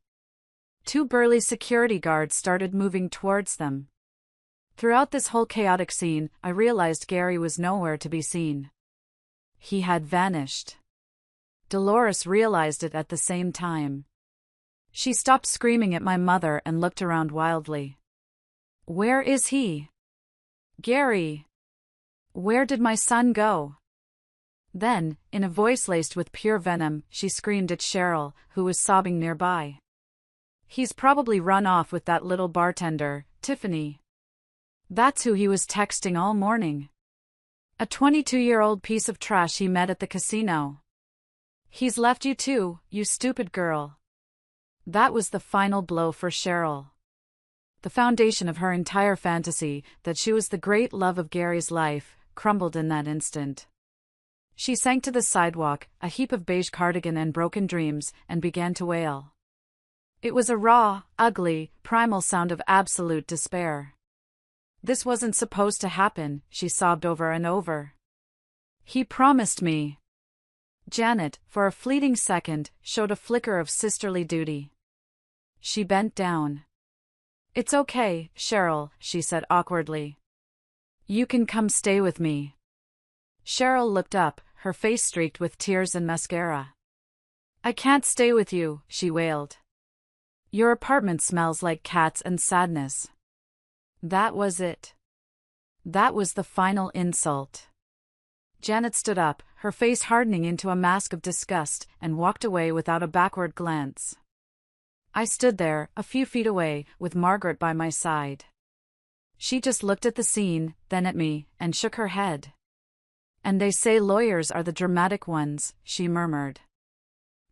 2 burly security guards started moving towards them. Throughout this whole chaotic scene, I realized Gary was nowhere to be seen. He had vanished. Dolores realized it at the same time. She stopped screaming at my mother and looked around wildly. "Where is he? Gary! Where did my son go?" Then, in a voice laced with pure venom, she screamed at Cheryl, who was sobbing nearby. "He's probably run off with that little bartender, Tiffany. That's who he was texting all morning." A 22-year-old piece of trash he met at the casino. He's left you too, you stupid girl. That was the final blow for Cheryl. The foundation of her entire fantasy, that she was the great love of Gary's life, crumbled in that instant. She sank to the sidewalk, a heap of beige cardigan and broken dreams, and began to wail. It was a raw, ugly, primal sound of absolute despair. This wasn't supposed to happen, she sobbed over and over. He promised me. Janet, for a fleeting second, showed a flicker of sisterly duty. She bent down. It's okay, Cheryl, she said awkwardly. You can come stay with me. Cheryl looked up, her face streaked with tears and mascara. I can't stay with you, she wailed. Your apartment smells like cats and sadness. That was it. That was the final insult. Janet stood up, her face hardening into a mask of disgust, and walked away without a backward glance. I stood there, a few feet away, with Margaret by my side. She just looked at the scene, then at me, and shook her head. And they say lawyers are the dramatic ones, she murmured.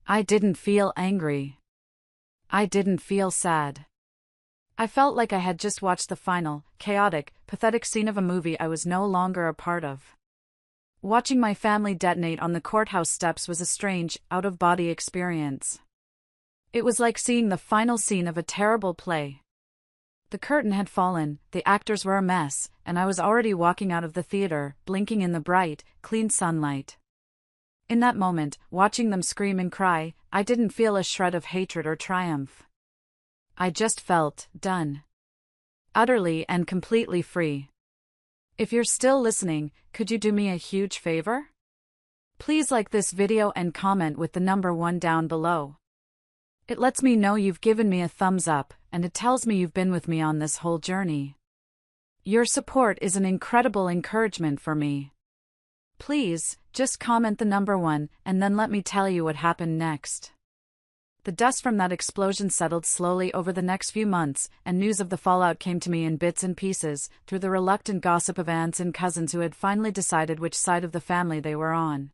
I didn't feel angry. I didn't feel sad. I felt like I had just watched the final, chaotic, pathetic scene of a movie I was no longer a part of. Watching my family detonate on the courthouse steps was a strange, out-of-body experience. It was like seeing the final scene of a terrible play. The curtain had fallen, the actors were a mess, and I was already walking out of the theater, blinking in the bright, clean sunlight. In that moment, watching them scream and cry, I didn't feel a shred of hatred or triumph. I just felt done. Utterly and completely free. If you're still listening, could you do me a huge favor? Please like this video and comment with the number 1 down below. It lets me know you've given me a thumbs up, and it tells me you've been with me on this whole journey. Your support is an incredible encouragement for me. Please, just comment the number 1, and then let me tell you what happened next. The dust from that explosion settled slowly over the next few months, and news of the fallout came to me in bits and pieces, through the reluctant gossip of aunts and cousins who had finally decided which side of the family they were on.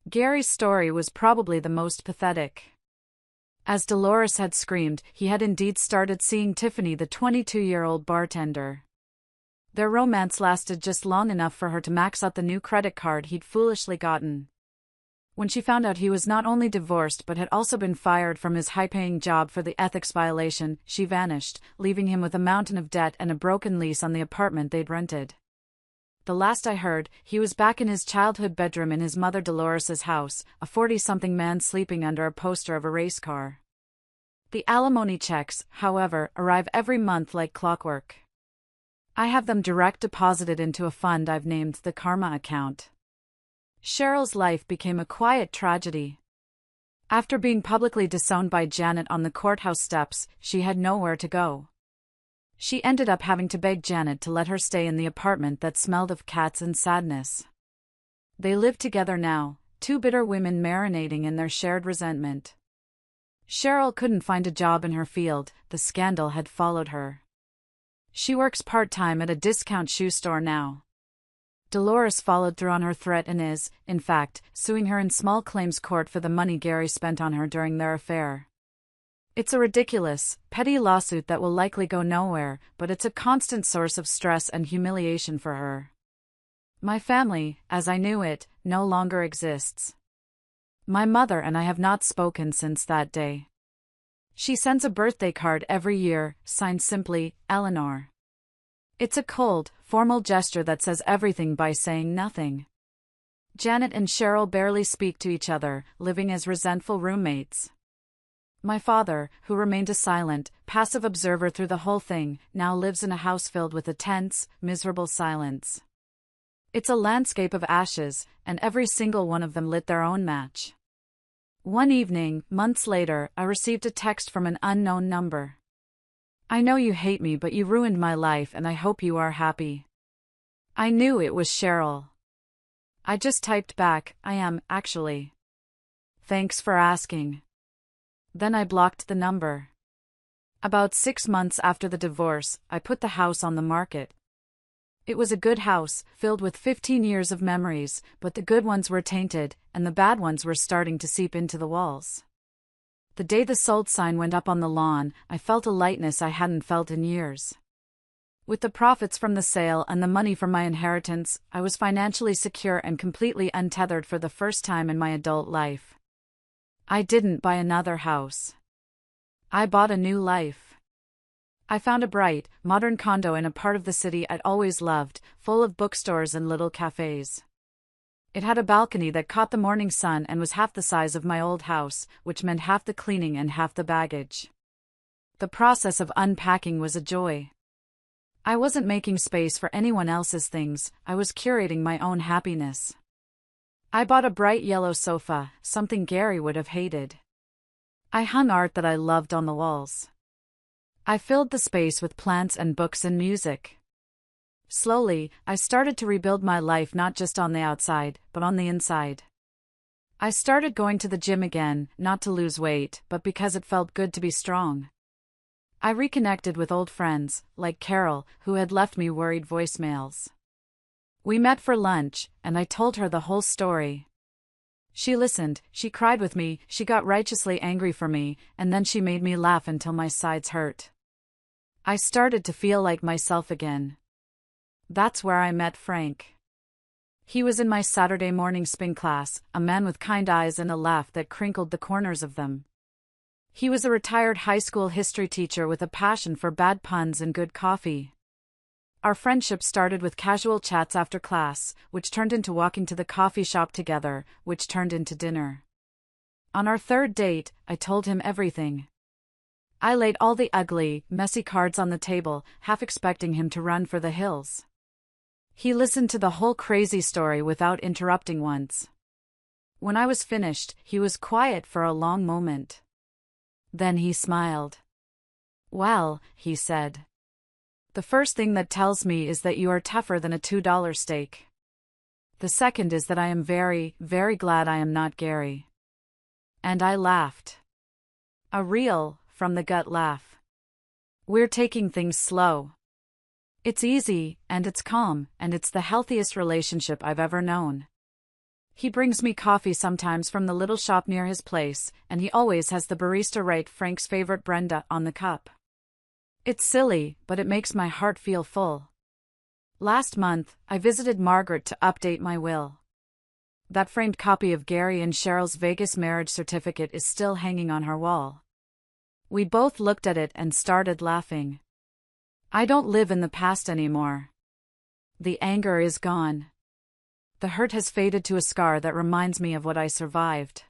Gary's story was probably the most pathetic. As Dolores had screamed, he had indeed started seeing Tiffany, the 22-year-old bartender. Their romance lasted just long enough for her to max out the new credit card he'd foolishly gotten. When she found out he was not only divorced but had also been fired from his high-paying job for the ethics violation, she vanished, leaving him with a mountain of debt and a broken lease on the apartment they'd rented. The last I heard, he was back in his childhood bedroom in his mother Dolores's house, a 40-something man sleeping under a poster of a race car. The alimony checks, however, arrive every month like clockwork. I have them direct deposited into a fund I've named the Karma account. Cheryl's life became a quiet tragedy. After being publicly disowned by Janet on the courthouse steps, she had nowhere to go. She ended up having to beg Janet to let her stay in the apartment that smelled of cats and sadness. They live together now, 2 bitter women marinating in their shared resentment. Cheryl couldn't find a job in her field, the scandal had followed her. She works part-time at a discount shoe store now. Dolores followed through on her threat and is, in fact, suing her in small claims court for the money Gary spent on her during their affair. It's a ridiculous, petty lawsuit that will likely go nowhere, but it's a constant source of stress and humiliation for her. My family, as I knew it, no longer exists. My mother and I have not spoken since that day. She sends a birthday card every year, signed simply, Eleanor. It's a cold, formal gesture that says everything by saying nothing. Janet and Cheryl barely speak to each other, living as resentful roommates. My father, who remained a silent, passive observer through the whole thing, now lives in a house filled with a tense, miserable silence. It's a landscape of ashes, and every single one of them lit their own match. One evening, months later, I received a text from an unknown number. I know you hate me, but you ruined my life and I hope you are happy. I knew it was Cheryl. I just typed back, I am, actually. Thanks for asking. Then I blocked the number. About 6 months after the divorce, I put the house on the market. It was a good house, filled with 15 years of memories, but the good ones were tainted, and the bad ones were starting to seep into the walls. The day the sold sign went up on the lawn, I felt a lightness I hadn't felt in years. With the profits from the sale and the money from my inheritance, I was financially secure and completely untethered for the first time in my adult life. I didn't buy another house. I bought a new life. I found a bright, modern condo in a part of the city I'd always loved, full of bookstores and little cafes. It had a balcony that caught the morning sun and was half the size of my old house, which meant half the cleaning and half the baggage. The process of unpacking was a joy. I wasn't making space for anyone else's things, I was curating my own happiness. I bought a bright yellow sofa, something Gary would have hated. I hung art that I loved on the walls. I filled the space with plants and books and music. Slowly, I started to rebuild my life not just on the outside, but on the inside. I started going to the gym again, not to lose weight, but because it felt good to be strong. I reconnected with old friends, like Carol, who had left me worried voicemails. We met for lunch, and I told her the whole story. She listened, she cried with me, she got righteously angry for me, and then she made me laugh until my sides hurt. I started to feel like myself again. That's where I met Frank. He was in my Saturday morning spin class, a man with kind eyes and a laugh that crinkled the corners of them. He was a retired high school history teacher with a passion for bad puns and good coffee. Our friendship started with casual chats after class, which turned into walking to the coffee shop together, which turned into dinner. On our third date, I told him everything. I laid all the ugly, messy cards on the table, half expecting him to run for the hills. He listened to the whole crazy story without interrupting once. When I was finished, he was quiet for a long moment. Then he smiled. "Well," he said. "The first thing that tells me is that you are tougher than a $2 steak. The second is that I am very, very glad I am not Gary." And I laughed. A real, from-the-gut laugh. We're taking things slow. It's easy, and it's calm, and it's the healthiest relationship I've ever known. He brings me coffee sometimes from the little shop near his place, and he always has the barista write Frank's favorite Brenda on the cup. It's silly, but it makes my heart feel full. Last month, I visited Margaret to update my will. That framed copy of Gary and Cheryl's Vegas marriage certificate is still hanging on her wall. We both looked at it and started laughing. I don't live in the past anymore. The anger is gone. The hurt has faded to a scar that reminds me of what I survived.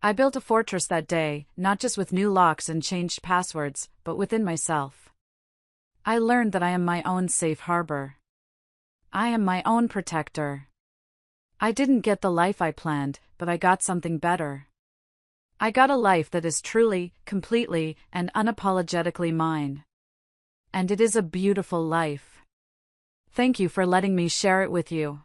I built a fortress that day, not just with new locks and changed passwords, but within myself. I learned that I am my own safe harbor. I am my own protector. I didn't get the life I planned, but I got something better. I got a life that is truly, completely, and unapologetically mine. And it is a beautiful life. Thank you for letting me share it with you.